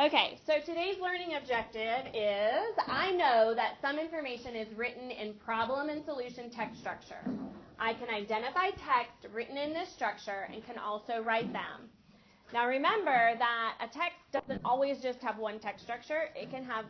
Okay, so today's learning objective is, I know that some information is written in problem and solution text structure. I can identify text written in this structure and can also write them. Now remember that a text doesn't always just have one text structure. It can have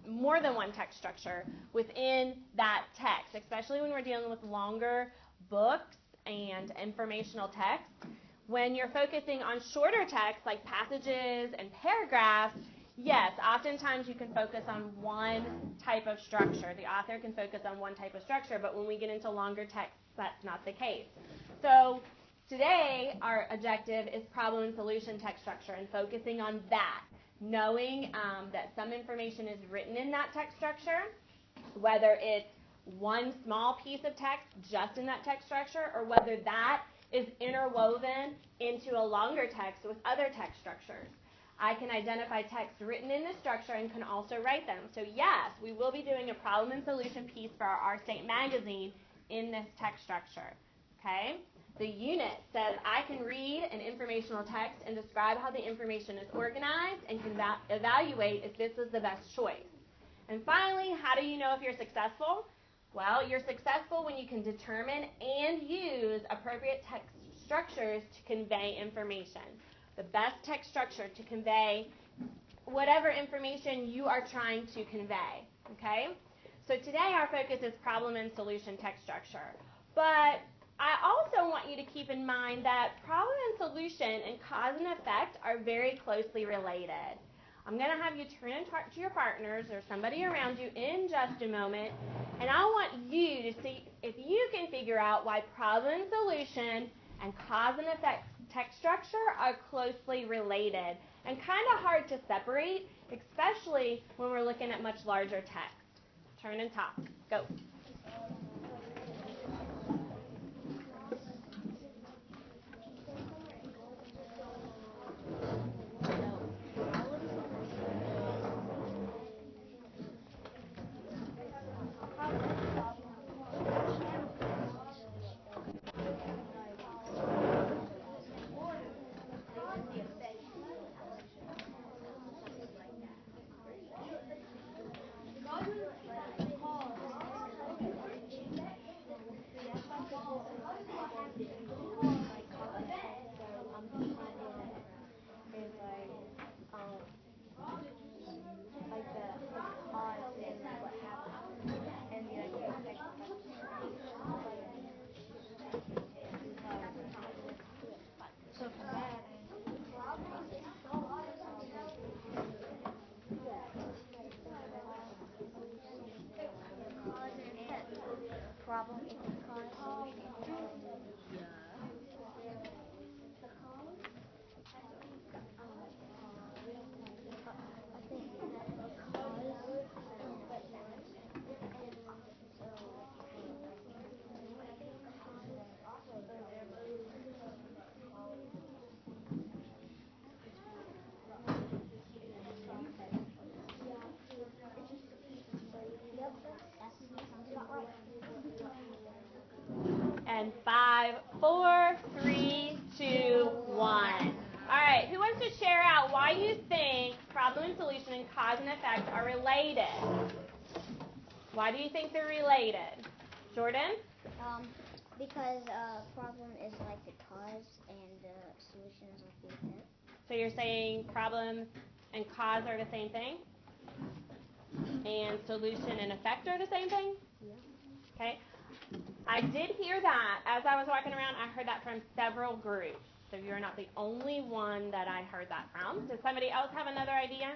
more than one text structure within that text, especially when we're dealing with longer books and informational text. When you're focusing on shorter text like passages and paragraphs, yes, oftentimes you can focus on one type of structure. The author can focus on one type of structure, but when we get into longer text, that's not the case. So today, our objective is problem and solution text structure and focusing on that, knowing that some information is written in that text structure, whether it's one small piece of text just in that text structure or whether that is interwoven into a longer text with other text structures. I can identify text written in this structure and can also write them. So yes, we will be doing a problem and solution piece for our State magazine in this text structure. Okay? The unit says I can read an informational text and describe how the information is organized and can evaluate if this is the best choice. And finally, how do you know if you're successful? Well, you're successful when you can determine and use appropriate text structures to convey information. The best text structure to convey whatever information you are trying to convey. Okay? So today our focus is problem and solution text structure. But I also want you to keep in mind that problem and solution and cause and effect are very closely related. I'm going to have you turn and talk to your partners or somebody around you in just a moment, and I want you to see if you can figure out why problem and solution and cause and effect text structure are closely related and kind of hard to separate, especially when we're looking at much larger text. Turn and talk. Go. Problem is the cause. And 5, 4, 3, 2, 1. All right, who wants to share out why you think problem and solution and cause and effect are related? Why do you think they're related? Jordan? Because problem is like the cause and solution is like the effect. So you're saying problem and cause are the same thing? And solution and effect are the same thing? Yeah. Okay. I did hear that. As I was walking around, I heard that from several groups. So you're not the only one that I heard that from. Does somebody else have another idea?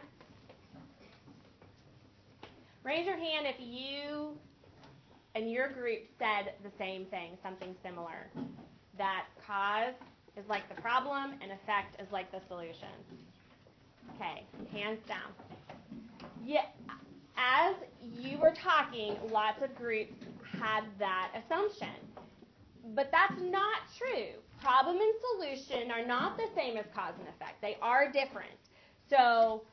Raise your hand if you and your group said the same thing, something similar. That cause is like the problem and effect is like the solution. Okay, hands down. Yeah, as you were talking, lots of groups had that assumption. But that's not true. Problem and solution are not the same as cause and effect. They are different. So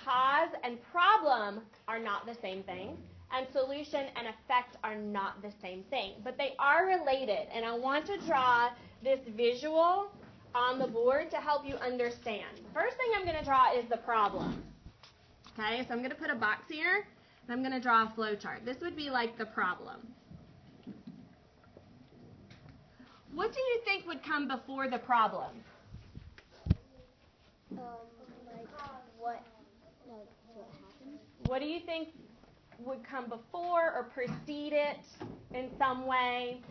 cause and problem are not the same thing, and solution and effect are not the same thing. But they are related, and I want to draw this visual on the board to help you understand. The first thing I'm going to draw is the problem. Okay, so I'm going to put a box here, and I'm going to draw a flow chart. This would be like the problem. What do you think would come before the problem? What happened? What do you think would come before or precede it in some way?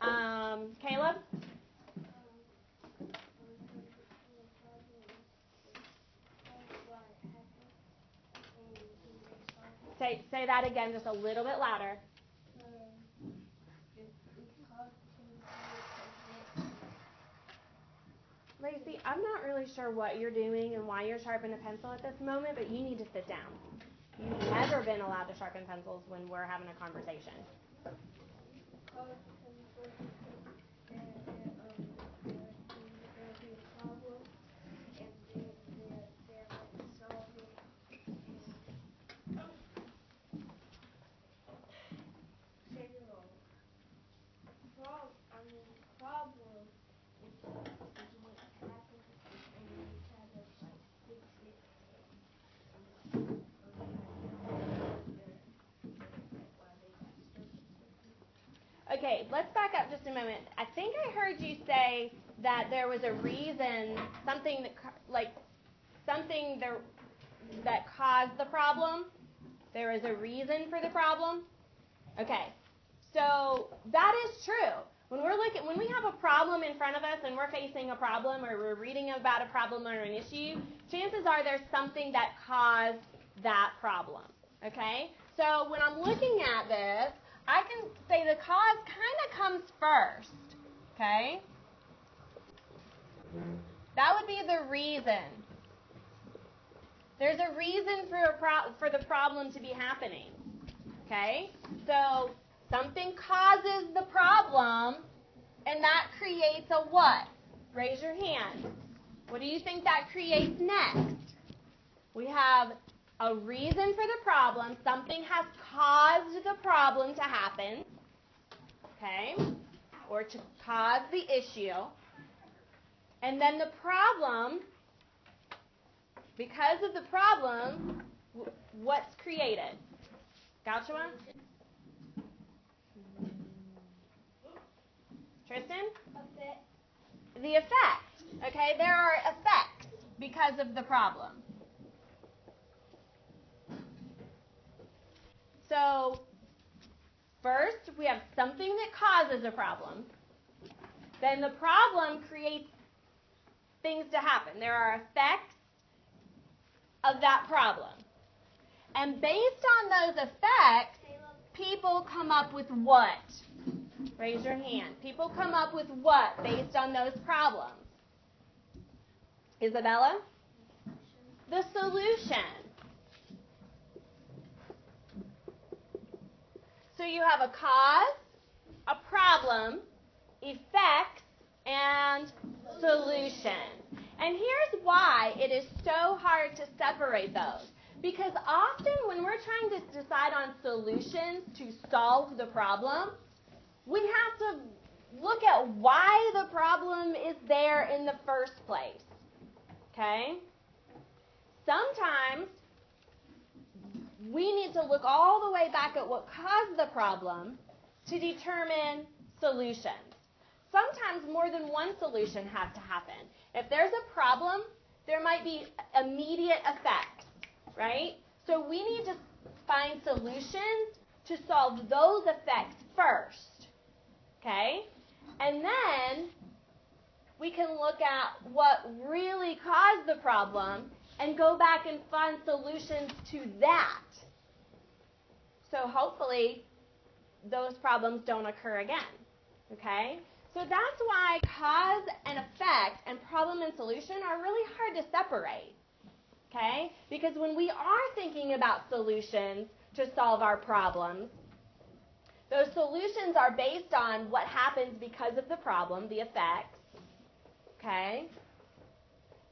Caleb? Say that again just a little bit louder. Lacey, I'm not really sure what you're doing and why you're sharpening a pencil at this moment, but you need to sit down. You've never been allowed to sharpen pencils when we're having a conversation. Okay, let's back up just a moment. I think I heard you say that there was a reason, something that caused the problem. There is a reason for the problem. Okay, so that is true. When we have a problem in front of us and we're facing a problem or we're reading about a problem or an issue, chances are there's something that caused that problem. Okay, so when I'm looking at this, I can say the cause kind of comes first, okay? That would be the reason. There's a reason for the problem to be happening, okay? So something causes the problem, and that creates a what? Raise your hand. What do you think that creates next? We have a reason for the problem. Something has caused the problem to happen, okay, or to cause the issue. And then the problem, because of the problem, what's created? Gauchua? Tristan? Effect. The effect. Okay, there are effects because of the problem. So, first, we have something that causes a problem. Then the problem creates things to happen. There are effects of that problem. And based on those effects, people come up with what? Raise your hand. People come up with what based on those problems? Isabella? The solution. So you have a cause, a problem, effects, and solution. And here's why it is so hard to separate those. Because often when we're trying to decide on solutions to solve the problem, we have to look at why the problem is there in the first place. Okay? Sometimes we need to look all the way back at what caused the problem to determine solutions. Sometimes more than one solution has to happen. If there's a problem, there might be immediate effects, right? So we need to find solutions to solve those effects first, okay? And then we can look at what really caused the problem and go back and find solutions to that. So hopefully those problems don't occur again, okay? So that's why cause and effect and problem and solution are really hard to separate, okay? Because when we are thinking about solutions to solve our problems, those solutions are based on what happens because of the problem, the effects, okay?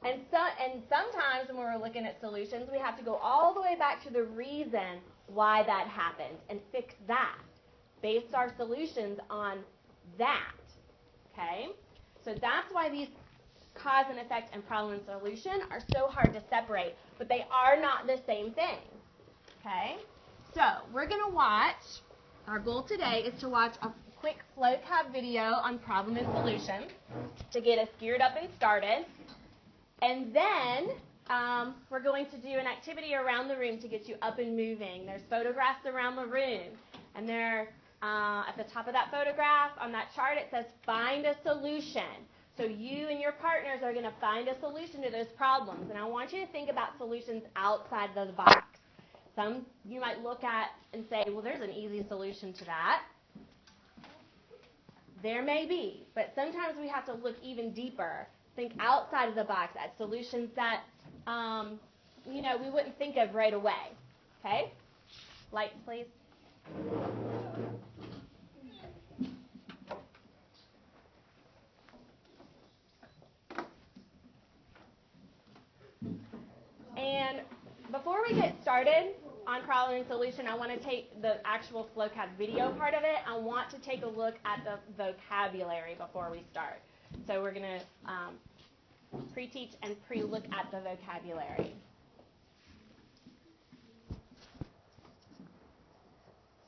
And sometimes when we're looking at solutions, we have to go all the way back to the reason why that happened and fix that, base our solutions on that, okay? So that's why these cause and effect and problem and solution are so hard to separate, but they are not the same thing. Okay? So we're going to watch, our goal today is to watch a quick FlowCab video on problem and solution to get us geared up and started. And then we're going to do an activity around the room to get you up and moving. There's photographs around the room. And they're at the top of that photograph, on that chart, it says find a solution. So you and your partners are going to find a solution to those problems. And I want you to think about solutions outside of the box. Some you might look at and say, well, there's an easy solution to that. There may be, but sometimes we have to look even deeper. Think outside of the box at solutions that, we wouldn't think of right away. Okay? Lights, please. And before we get started on problem and solution, I want to take the actual FlowCab video part of it. I want to take a look at the vocabulary before we start. So we're going to pre-teach and pre-look at the vocabulary.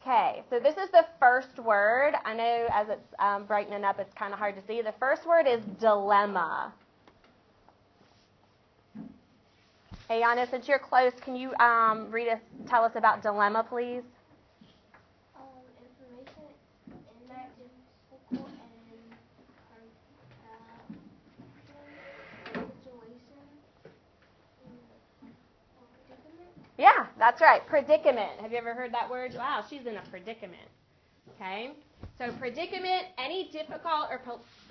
Okay, so this is the first word. I know as it's brightening up, it's kind of hard to see. The first word is dilemma. Hey, Anna, since you're close, can you tell us about dilemma, please? Information in that difficult and situation. Predicament? Yeah, that's right. Predicament. Have you ever heard that word? Wow, she's in a predicament. Okay? So predicament, any difficult or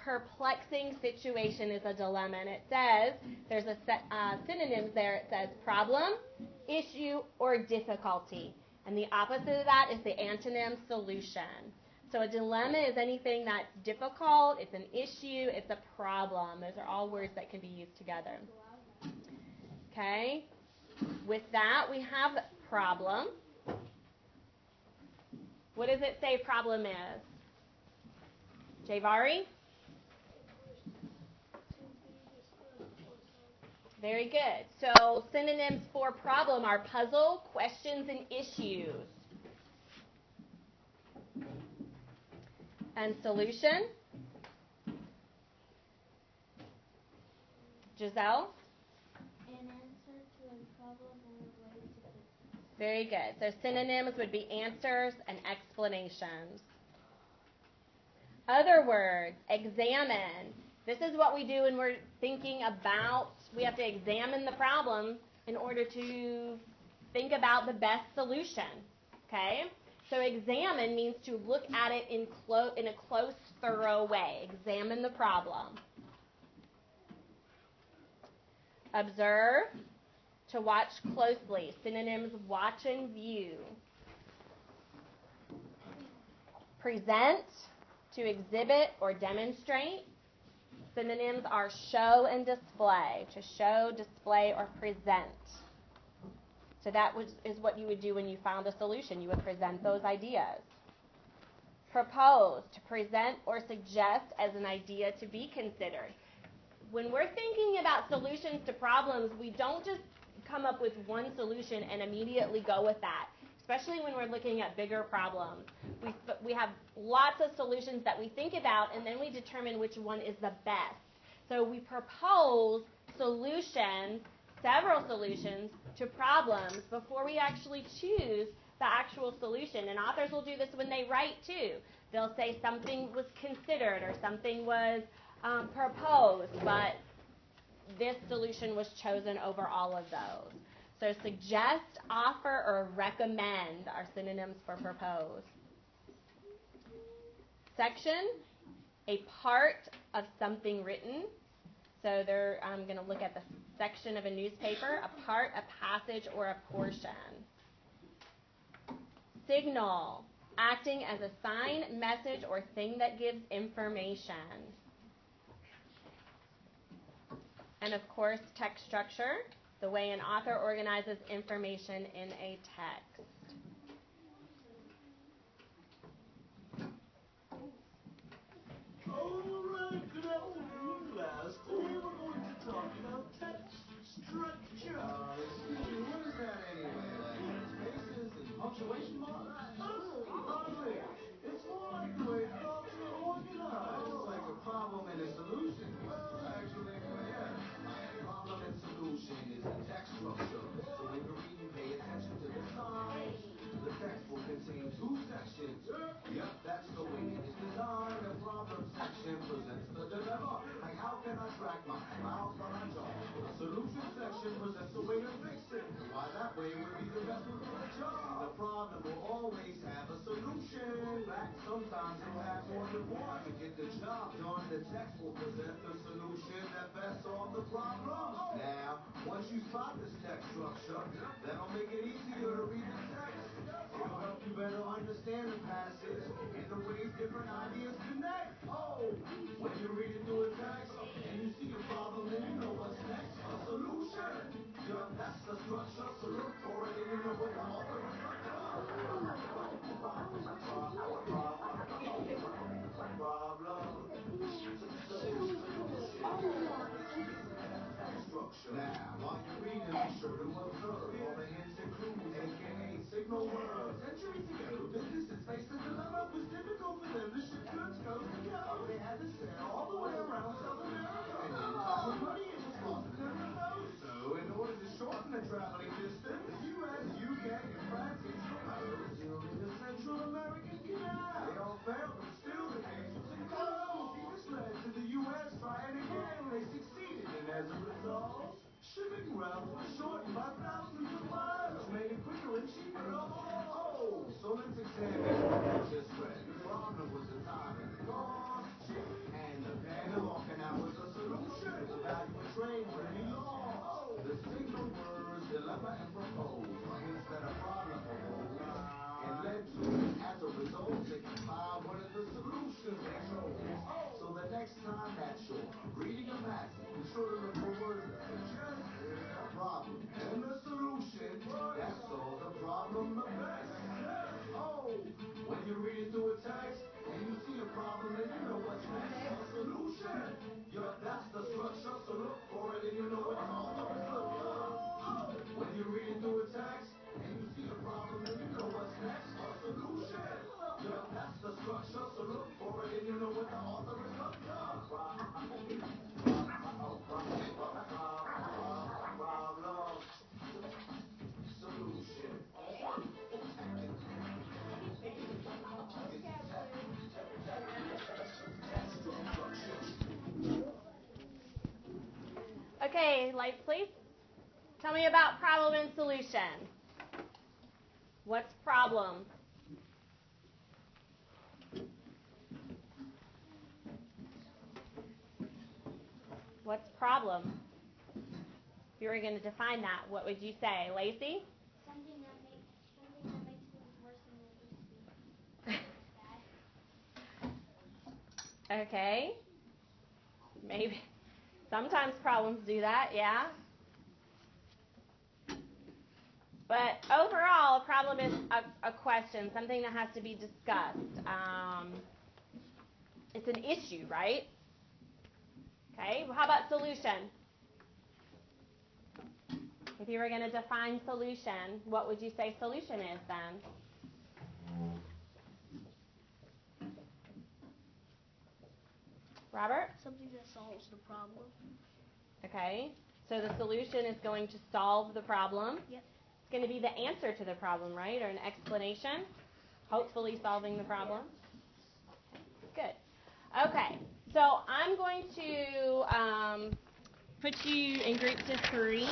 perplexing situation is a dilemma. And it says, there's a synonyms there. It says problem, issue, or difficulty. And the opposite of that is the antonym, solution. So a dilemma is anything that's difficult, it's an issue, it's a problem. Those are all words that can be used together. Okay? With that, we have problem. What does it say problem is? Javari? Very good. So synonyms for problem are puzzle, questions, and issues. And solution? Giselle? An answer to a problem or a way to fix it. Very good. So synonyms would be answers and explanations. Other words, examine. This is what we do when we're thinking about, we have to examine the problem in order to think about the best solution. Okay? So examine means to look at it in a close, thorough way. Examine the problem. Observe, to watch closely. Synonyms, watch and view. Present, to exhibit or demonstrate. Synonyms are show and display. To show, display, or present. So that is what you would do when you found a solution. You would present those ideas. Propose, to present or suggest as an idea to be considered. When we're thinking about solutions to problems, we don't just come up with one solution and immediately go with that, especially when we're looking at bigger problems. We have lots of solutions that we think about, and then we determine which one is the best. So we propose solutions, several solutions, to problems before we actually choose the actual solution. And authors will do this when they write, too. They'll say something was considered or something was proposed, but this solution was chosen over all of those. So suggest, offer, or recommend are synonyms for propose. Section, a part of something written. So I'm going to look at the section of a newspaper, a part, a passage, or a portion. Signal, acting as a sign, message, or thing that gives information. And of course, text structure, the way an author organizes information in a text. That way would be the best one for the job. The problem will always have a solution. But sometimes you'll have more than one. To get the job done, the text will present the solution that best solves the problem. Now, once you spot this text structure, that'll make it easier to read the text. It'll help you better understand the passage and the ways different ideas connect. Oh, when you read it through a text and you see a problem, then you know what's next. A solution. Yeah, that's the structure. So look for it and you know what the author is up to. Now, while you're reading, be sure to observe all the hints and clues, aka signal words. Centuries ago, businesses faced a dilemma. It was difficult for them to ship goods coast to coast. They had to sail all the way around South America. And in time with money, it was costing them the most. So, in order to shorten the traveling distance, the U.S., UK, and France each proposed building a Central American canal. They all failed, but still the case wasn't closed. This led to the U.S. trying again. They succeeded, and as a result, shipping routes were shortened by thousands of miles, which made it quicker and cheaper to haul. So let's examine what we just read. The problem was the time and the cost, and the Panama Canal was a solution. The value of trade would be lost. The signal words, dilemma, and propose are hints that a problem arose and led to, as a result, to compile one of the solutions they chose. So the next time that you're reading a passage, be sure to look for words that suggest the problem and the solution that solves the problem the best. Oh, when you read it through a text and you see a problem, then you know what's next. A solution. Yeah, that's the structure. So look for it and you know what the author is up to. Oh, when you read it through a text and you see a problem, then you know what's next. A solution. Yeah, that's the structure. So look for it and you know what the author is up to. Problem. Solution. Okay, lights please. Tell me about problem and solution. What's problem? What's problem? If you were going to define that, what would you say? Lacey? Something that makes things worse than they used to be. Okay. Maybe. Sometimes problems do that, yeah. But overall, a problem is a question, something that has to be discussed. It's an issue, right? Okay, well, how about solution? If you were going to define solution, what would you say solution is then? Robert? Something that solves the problem. Okay, so the solution is going to solve the problem. Yep. It's going to be the answer to the problem, right? Or an explanation, hopefully solving the problem. Good. Okay, so I'm going to put you in groups of 3,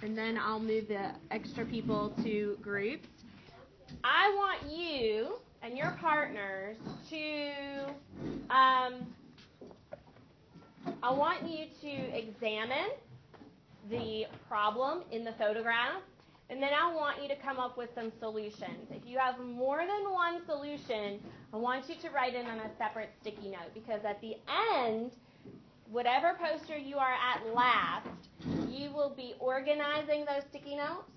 and then I'll move the extra people to groups. I want you and your partners to, I want you to examine the problem in the photograph, and then I want you to come up with some solutions. If you have more than one solution, I want you to write it on a separate sticky note, because at the end, whatever poster you are at last, you will be organizing those sticky notes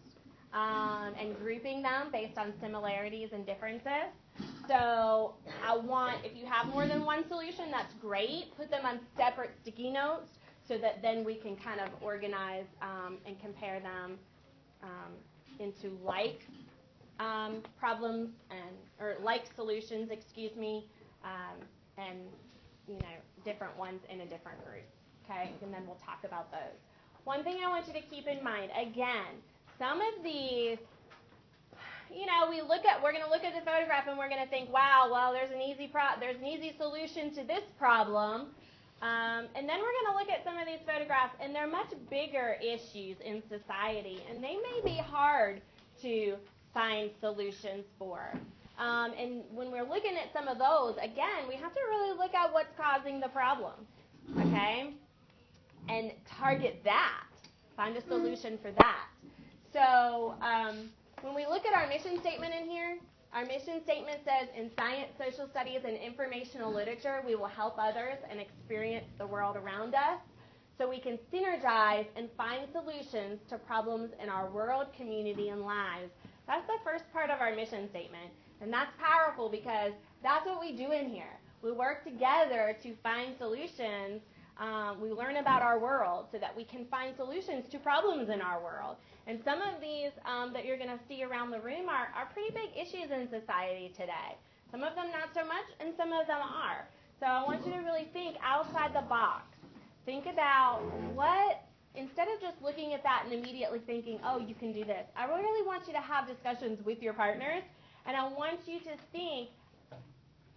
and grouping them based on similarities and differences. So I want, if you have more than one solution, that's great. Put them on separate sticky notes so that then we can kind of organize and compare them into like problems or like solutions, and different ones in a different group. Okay, and then we'll talk about those. One thing I want you to keep in mind, again, some of these, we're going to look at the photograph and we're going to think, wow, well, there's an easy solution to this problem. And then we're going to look at some of these photographs, and they're much bigger issues in society, and they may be hard to find solutions for. And when we're looking at some of those, again, we have to really look at what's causing the problem, okay? And target that. Find a solution for that. So when we look at our mission statement in here, our mission statement says, in science, social studies, and informational literature, we will help others and experience the world around us so we can synergize and find solutions to problems in our world, community, and lives. That's the first part of our mission statement. And that's powerful because that's what we do in here. We work together to find solutions. We learn about our world so that we can find solutions to problems in our world. And some of these that you're going to see around the room are pretty big issues in society today. Some of them not so much, and some of them are. So I want you to really think outside the box. Think about what, instead of just looking at that and immediately thinking, oh, you can do this, I really want you to have discussions with your partners, and I want you to think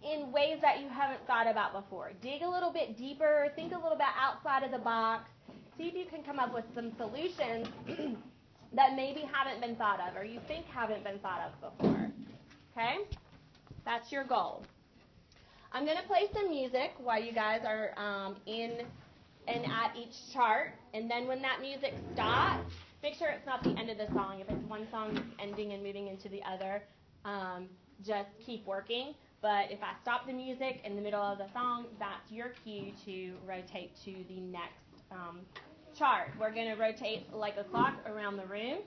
in ways that you haven't thought about before. Dig a little bit deeper, think a little bit outside of the box, see if you can come up with some solutions that maybe haven't been thought of or you think haven't been thought of before. Okay? That's your goal. I'm going to play some music while you guys are in and at each chart, and then when that music stops, make sure it's not the end of the song. If it's one song that's ending and moving into the other, just keep working. But if I stop the music in the middle of the song, that's your cue to rotate to the next chart. We're going to rotate like a clock around the room.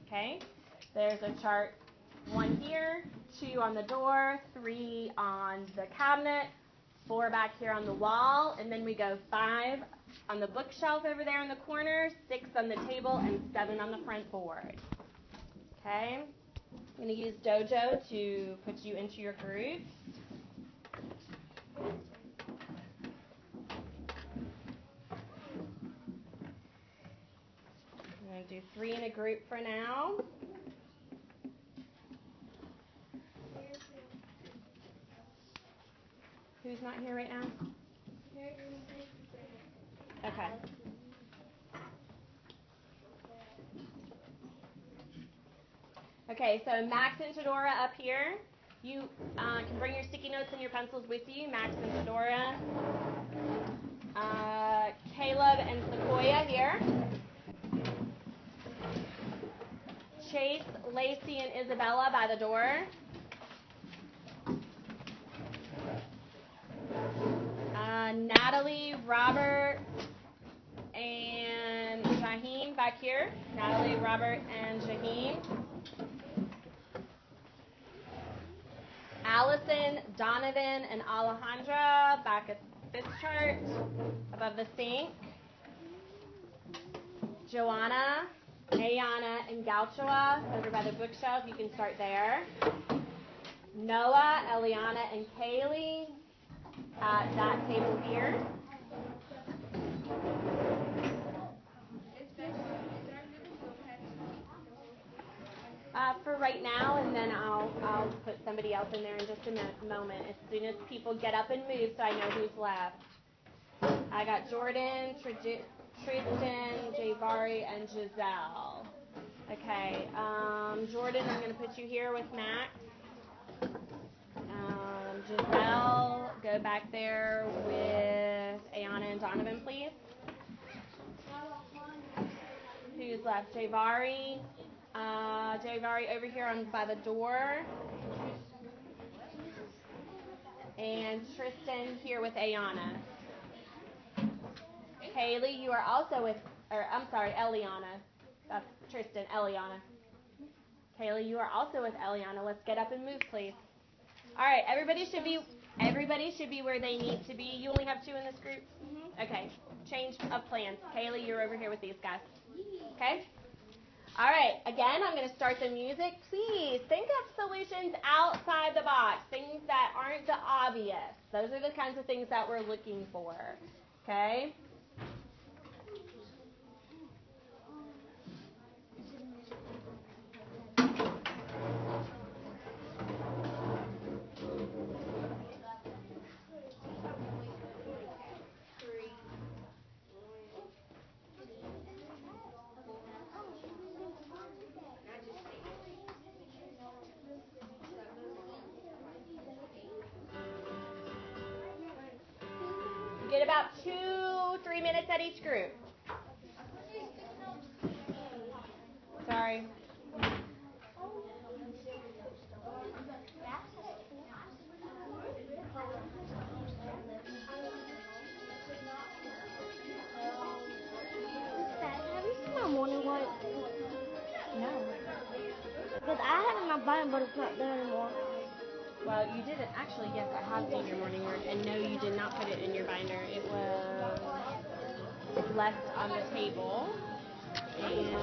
Okay? There's a chart 1 here, 2 on the door, 3 on the cabinet, 4 back here on the wall, and then we go 5 on the bookshelf over there in the corner, 6 on the table, and 7 on the front board. Okay? I'm going to use Dojo to put you into your groups. I'm going to do 3 in a group for now. Who's not here right now? Okay. Okay, so Max and Fedora up here. You can bring your sticky notes and your pencils with you. Max and Fedora. Caleb and Sequoia here. Chase, Lacey, and Isabella by the door. Natalie, Robert, and Shaheen back here. Natalie, Robert, and Shaheen. Allison, Donovan, and Alejandra back at this chart above the sink. Joanna, Ayana, and Galchua over by the bookshelf. You can start there. Noah, Eliana, and Kaylee at that table here. For right now, and then I'll put somebody else in there in just a moment as soon as people get up and move so I know who's left. I got Jordan, Tristan, Javari, and Giselle. Okay, Jordan, I'm going to put you here with Max. Giselle, go back there with Ayana and Donovan, please. Who's left? Javari. Javari over here by the door. And Tristan here with Ayana. Haley, you are also with, Eliana. That's Tristan, Eliana. Haley, you are also with Eliana. Let's get up and move, please. All right, everybody should be where they need to be. You only have 2 in this group? Okay, change of plans. Haley, you're over here with these guys. Okay? All right, again, I'm going to start the music. Please think of solutions outside the box, things that aren't the obvious. Those are the kinds of things that we're looking for. Okay? Get about 2-3 minutes at each group. Sorry. Have you seen my morning light? No. Because I had it in my binder, but it's not there anymore. Well, you didn't. Actually, yes, I have seen your morning work. And no, you did not put it in your binder. It was left on the table. And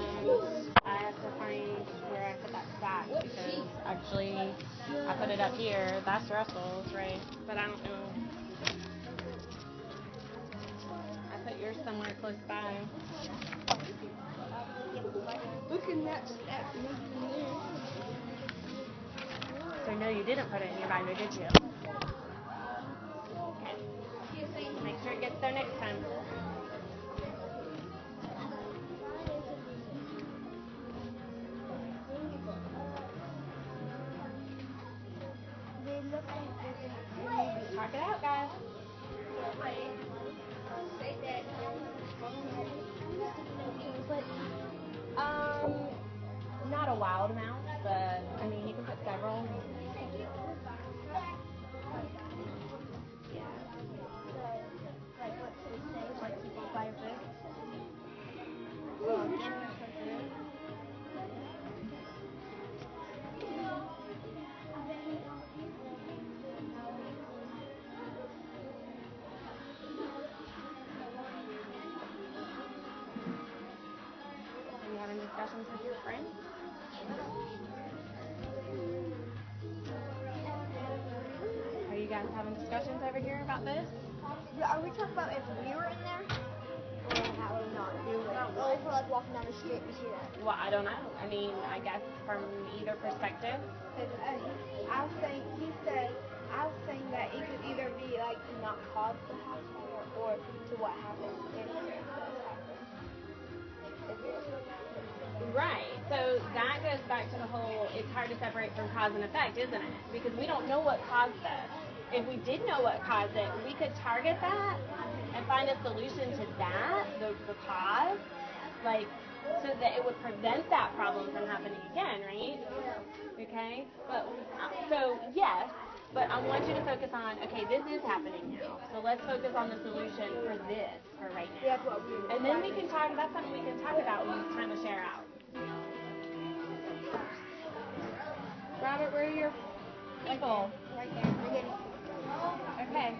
I have to find where I put that back because actually I put it up here. That's Russell's, right? But I don't know. I put yours somewhere close by. Look in that So no, you didn't put it in your binder, did you? Okay. Make sure it gets there next time. Talk it out, guys. Not a wild amount, but I mean, you can put several. Yeah. Like what to say, like people fire first. Are you having discussions with your friends? Are you guys having discussions over here about this? Are we talking about if we were in there? Or how we not do it? Or if we're like walking down the street and see that? Well, I don't know. I mean, I guess from either perspective. I was saying that it could either be like to not cause the house fire or to what happens if it does happen. Right. So that goes back to the whole, it's hard to separate from cause and effect, isn't it? Because we don't know what caused this. If we did know what caused it, we could target that and find a solution to that, the cause, like, so that it would prevent that problem from happening again, right? Okay? But, so, yes, but I want you to focus on, okay, this is happening now, so let's focus on the solution for this for right now. That's what we were And then we can talk, that's something we can talk about when it's time to share out. Robert, where are your people? Right there. Okay.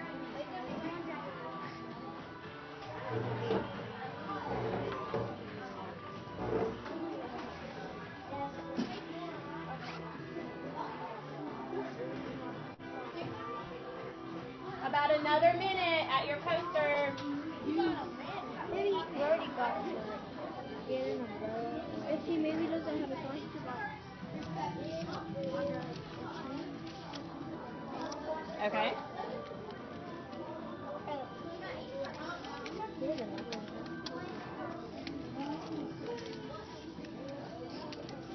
About another minute at your poster. We already got to it. Get in a boat. If he maybe doesn't have a choice to Okay.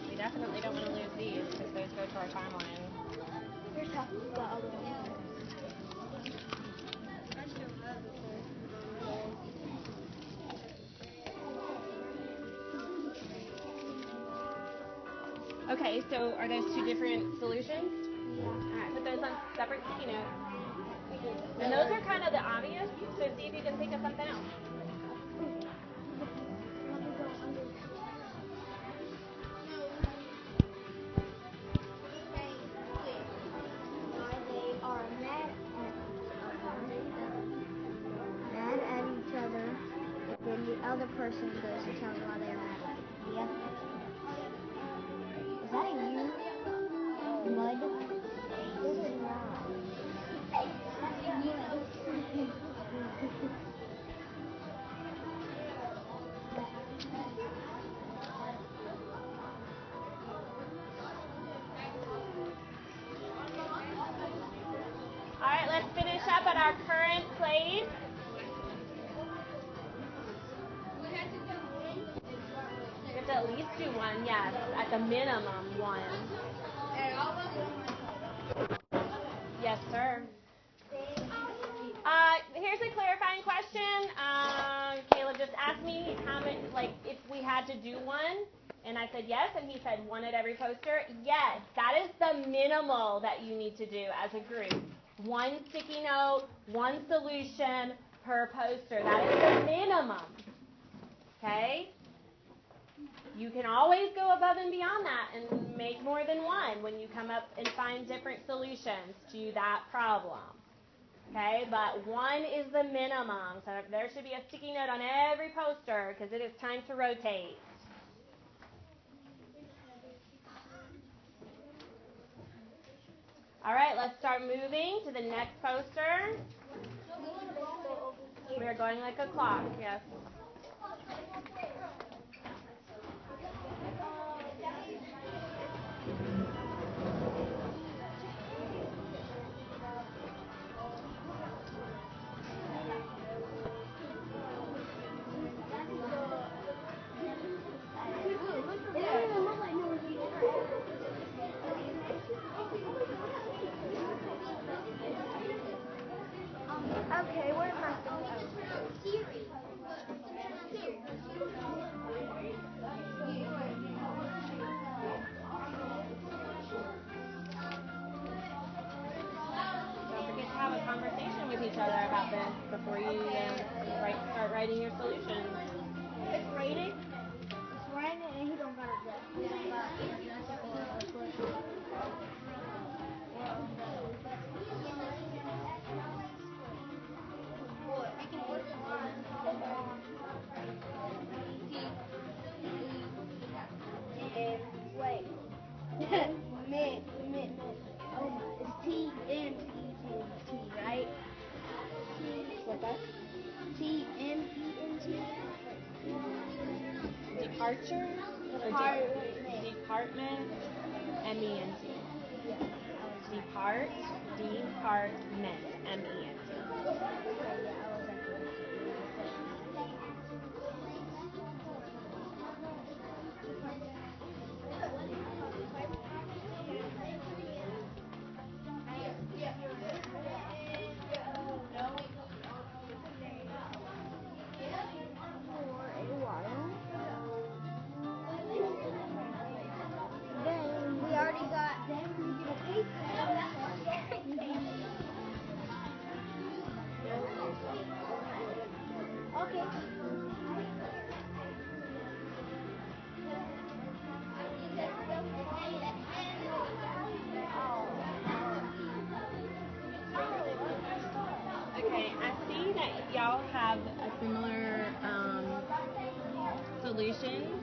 We definitely don't want to lose these because those go to our timeline. Here's half the other one. Okay, so are those two different solutions? Yeah. All right, put those on separate sticky notes. And those are kind of the obvious, so see if you can think of something else. They are mad at each other, and then the other person goes to tell them why they're mad at each other. Is that you? Mud? This is not. All right, let's finish up at our current place. You have to at least do one, yes, at the minimum one. Yes, sir. Here's a clarifying question. Caleb just asked me how many, like, if we had to do one, and I said yes, and he said one at every poster. Yes, that is the minimal that you need to do as a group. One sticky note, one solution per poster. That is the minimum. Okay? You can always go above and beyond that and make more than one when you come up and find different solutions to that problem. Okay, but one is the minimum. So there should be a sticky note on every poster because it is time to rotate. All right, let's start moving to the next poster. We are going like a clock, yes. Okay, where's my phone? Don't forget to have a conversation with each other about this before you start writing your solutions. It's raining. It's raining and he don't got a dress. He don't got a dress or a sweatshirt. Wait. Oh my, it's T-M-E-N-T, right? What's that? T-M-E-N-T? Departure? Department, M-E-N-T. Department, M-E-N-T. We already got okay. Okay, I see that y'all have a similar solution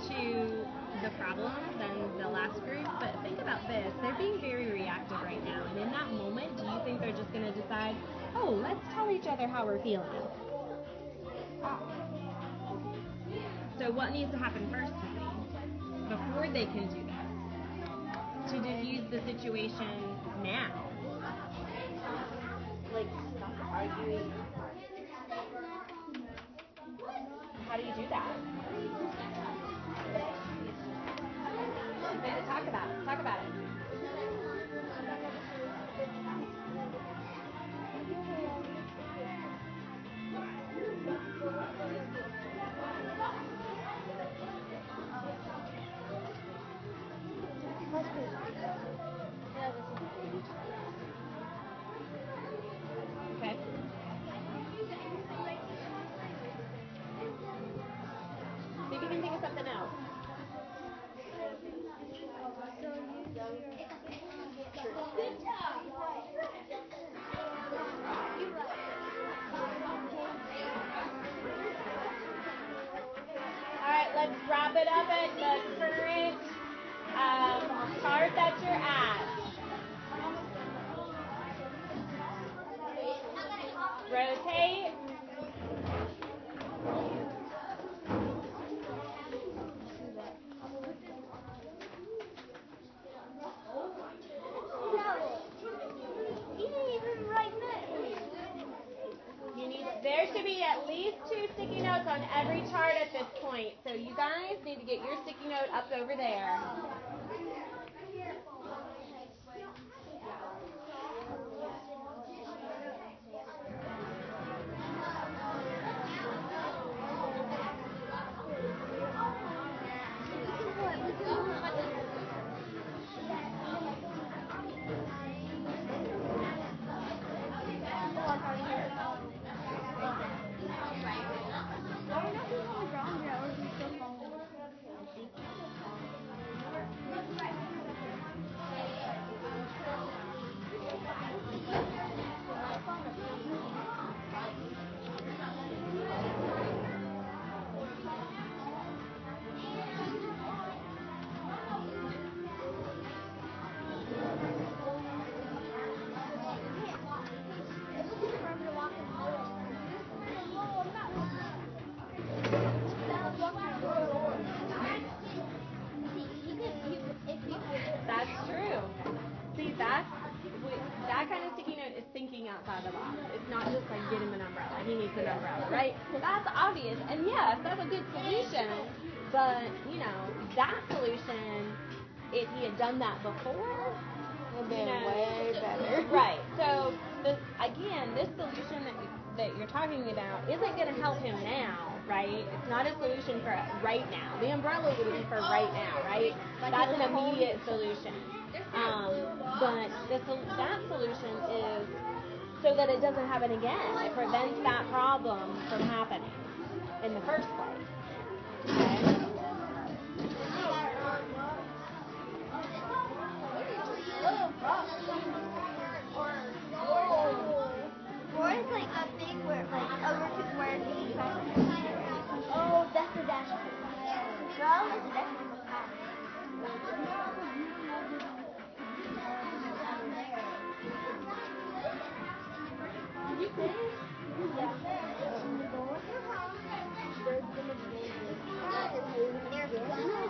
to the problem than the last group, but think about this. They're being very reactive right now, and in that moment, do you think they're just going to decide, oh, let's tell each other how we're feeling? So what needs to happen first, before they can do this, to diffuse the situation now? Like stop arguing. How do you do that? Talk about it. Talk about it. Okay. See if you can think of something else. All right, let's wrap it up at the current chart that you're at. Rotate. There should be at least 2 sticky notes on every chart at this point. So you guys need to get your sticky note up over there. thinking outside the box. It's not just like get him an umbrella. He needs an umbrella, right? That's obvious. And yes, that's a good solution. But, you know, that solution, if he had done that before, Would have been way better. right. So, this solution that you're talking about isn't going to help him now, right? It's not a solution for right now. The umbrella would be for right now, right? That's an immediate solution. But that solution is so that it doesn't happen again. It prevents that problem from happening in the first place. Okay? Or it's like a thing where where he tries to. Oh, that's the dash. Girl, it's a dash.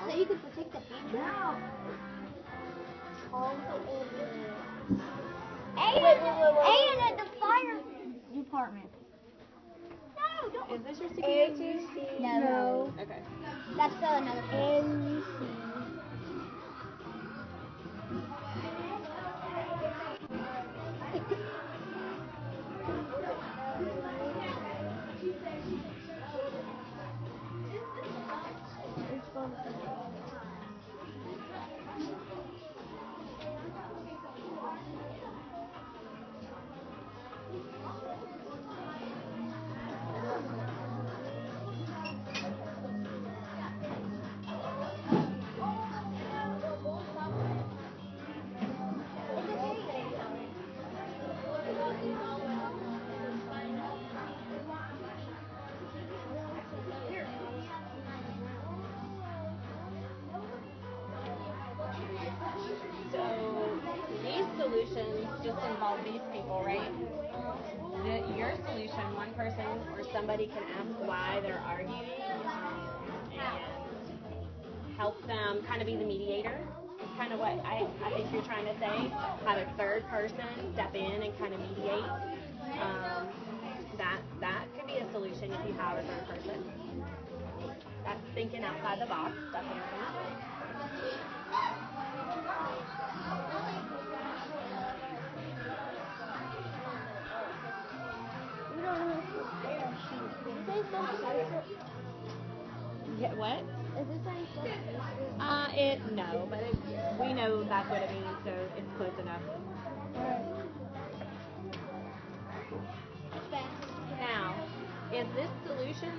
So you could take the picture. And at the fire department. No, don't. Is this your CPA? No. Okay. That's another thing. So these solutions just involve these people, right? Your solution, one person or somebody can ask why they're arguing and help them kind of be the mediator. Kind of what I think you're trying to say. Have a third person step in and kind of mediate. That could be a solution if you have a third person. That's thinking outside the box, definitely. We don't know if it's fair. Did you say something? Yeah, what? Is this saying No, but we know that's what it means, so it's close enough. Now, is this solution,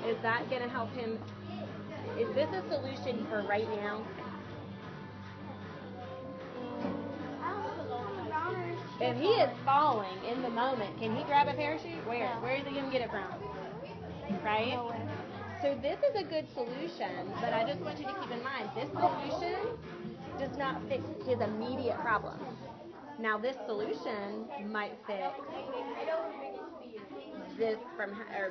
is that going to help him? Is this a solution for right now? If he is falling in the moment, can he grab a parachute? Where is he going to get it from? Right? So this is a good solution, but I just want you to keep in mind, this solution does not fix his immediate problem. Now this solution might fix this or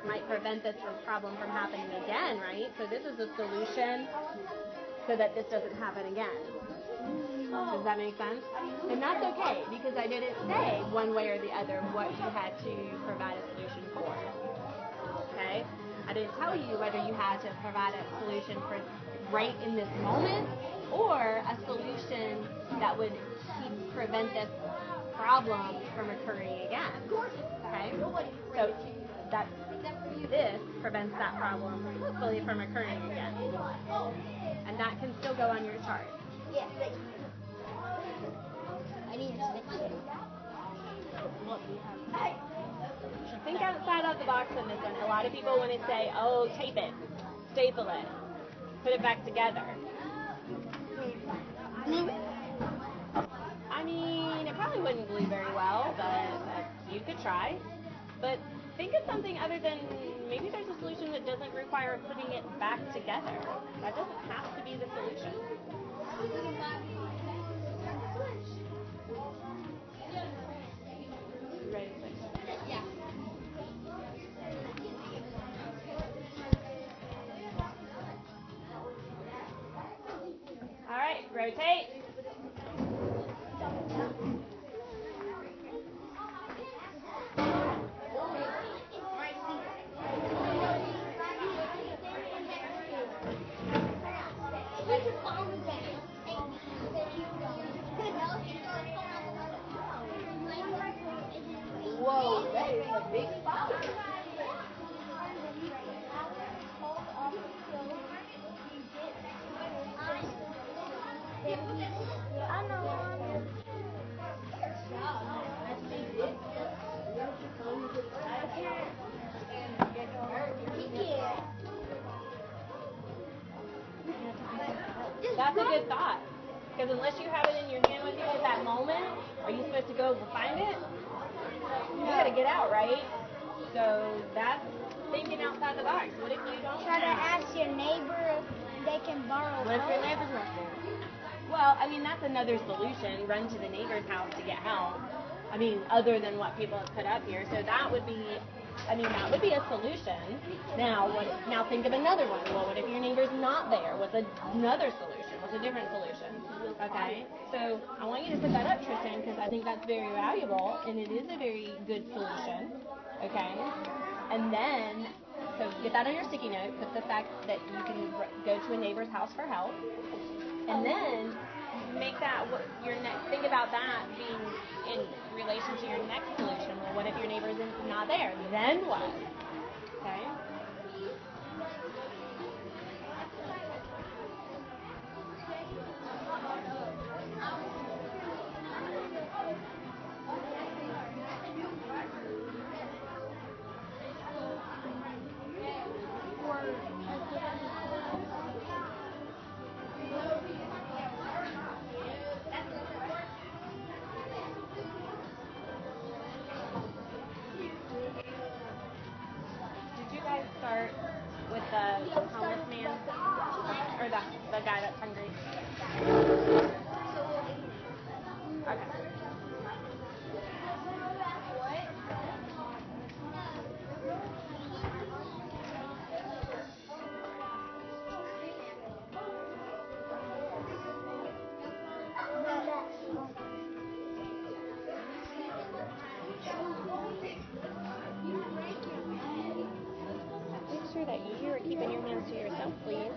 might prevent this problem from happening again, right? So this is a solution so that this doesn't happen again. Does that make sense? And that's okay, because I didn't say one way or the other what you had to provide a solution for. Okay? I didn't tell you whether you had to provide a solution for right in this moment or a solution that would prevent this problem from occurring again. Okay? So this prevents that problem, hopefully, from occurring again. And that can still go on your chart. Yes, I need to fix it. Think outside of the box on this one. A lot of people want to say, oh, tape it, staple it, put it back together. Glue it. I mean, it probably wouldn't glue very well, but you could try. But think of something other than, maybe there's a solution that doesn't require putting it back together. That doesn't have to be the solution. You ready to switch? Yeah. All right, rotate. Whoa, that is a big spot. I know. That's a good thought. Because unless you have it in your hand with you at that moment, are you supposed to go find it? You gotta get out, right? So that's thinking outside the box. What if you don't Try to have? ask your neighbor if they can borrow What if your help. neighbor's not there? Well, I mean, that's another solution. Run to the neighbor's house to get help. I mean, other than what people have put up here. So that would be, that would be a solution. Now, now think of another one. Well, what if your neighbor's not there? What's another solution? What's a different solution? Okay. So I want you to put that up, Tristan, because I think that's very valuable, and it is a very good solution. Okay. And then, so get that on your sticky note. Put the fact that you can go to a neighbor's house for help. And then make that think about that being in relation to your next solution. Well, what if your neighbor's not there? Then what? Okay? Did you guys start with the homeless man? Or the guy that's hungry? Okay. Make sure that you are keeping your hands to yourself, please.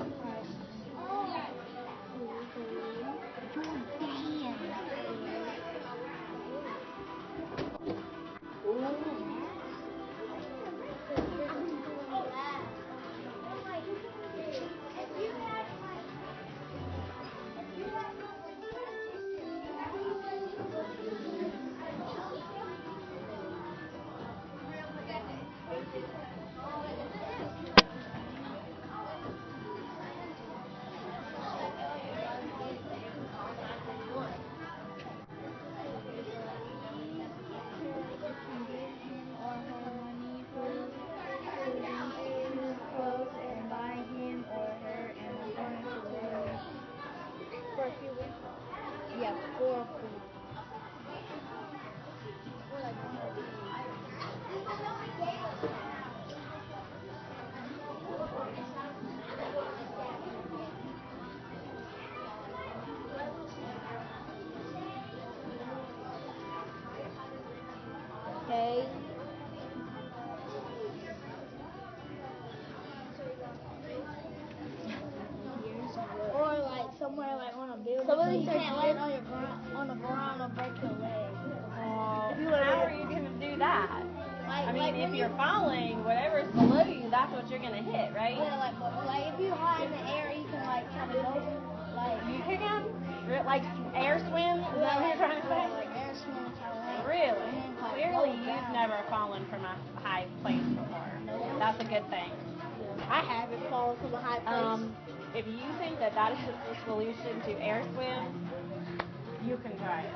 Yeah, for food. Okay. Or like somewhere like on a building. So you can't land on the ground or break your leg. How are you going to do that? If you're falling, whatever's below you, that's what you're going to hit, right? Yeah, like if you're high in the air, you can like kind of go like. You can? Like air swim? Is that what you're trying to say? Yeah, like air swim kind of like. Really? Like Clearly you've never fallen from a high place before. No. That's a good thing. I haven't fallen from a high place. If you think that is the solution to air swim, you can try it.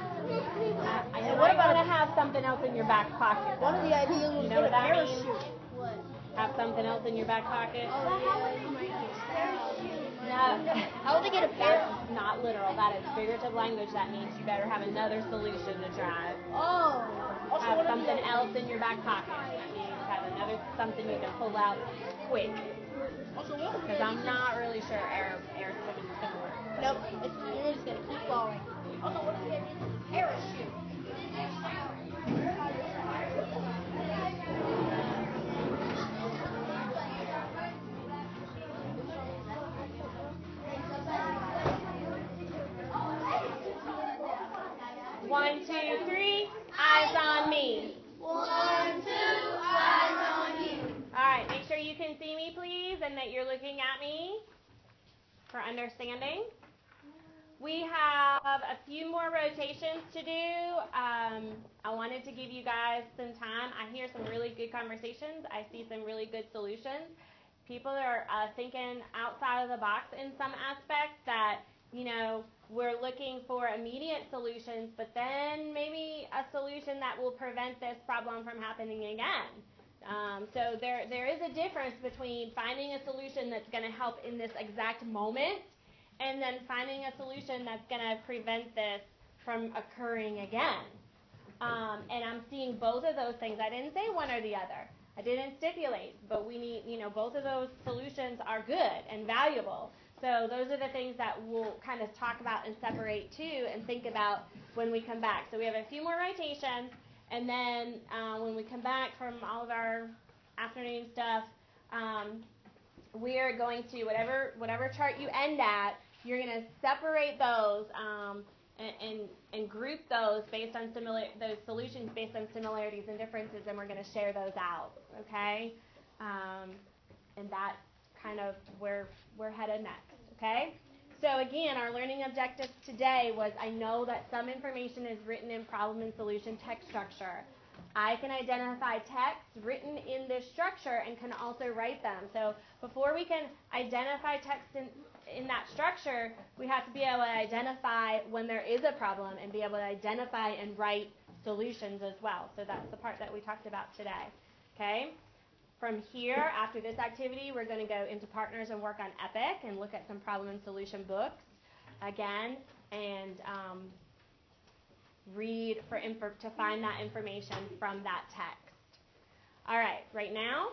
And what about to have something else in your back pocket? One of the ideas was You know what that means? What? Have something else in your back pocket? Oh, yeah, you might get stabbed. No. How would they get a parachute? That's not literal. That is figurative language. That means you better have another solution to try. Oh. Have something else in your back pocket. That means have something you can pull out quick. Because I'm not really sure air swimming is going to work. Nope. You're just going to keep falling. Also, what if you had a parachute? 1, 2, 3. Eyes on me. 1, 2, eyes on you. All right, make sure you can see me, please, and that you're looking at me for understanding. We have a few more rotations to do. I wanted to give you guys some time. I hear some really good conversations. I see some really good solutions. People are thinking outside of the box in some aspects that, we're looking for immediate solutions, but then maybe a solution that will prevent this problem from happening again. So there is a difference between finding a solution that's going to help in this exact moment and then finding a solution that's going to prevent this from occurring again. And I'm seeing both of those things. I didn't say one or the other. I didn't stipulate, but we need, both of those solutions are good and valuable. So those are the things that we'll kind of talk about and separate too and think about when we come back. So we have a few more rotations, and then when we come back from all of our afternoon stuff, we are going to, whatever chart you end at, you're going to separate those and group those based on those solutions based on similarities and differences, and we're going to share those out, okay? And that's kind of where we're headed next, okay? So again, our learning objectives today was I know that some information is written in problem and solution text structure. I can identify texts written in this structure and can also write them. So before we can identify text in that structure, we have to be able to identify when there is a problem and be able to identify and write solutions as well. So that's the part that we talked about today, okay? From here, after this activity, we're going to go into Partners and work on EPIC and look at some problem and solution books again and read to find that information from that text. All right now,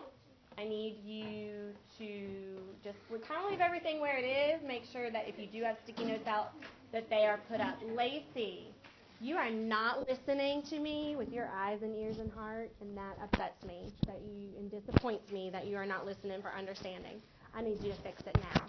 I need you to just kind of leave everything where it is. Make sure that if you do have sticky notes out, that they are put up. Lacey, you are not listening to me with your eyes and ears and heart, and that upsets me and disappoints me that you are not listening for understanding. I need you to fix it now.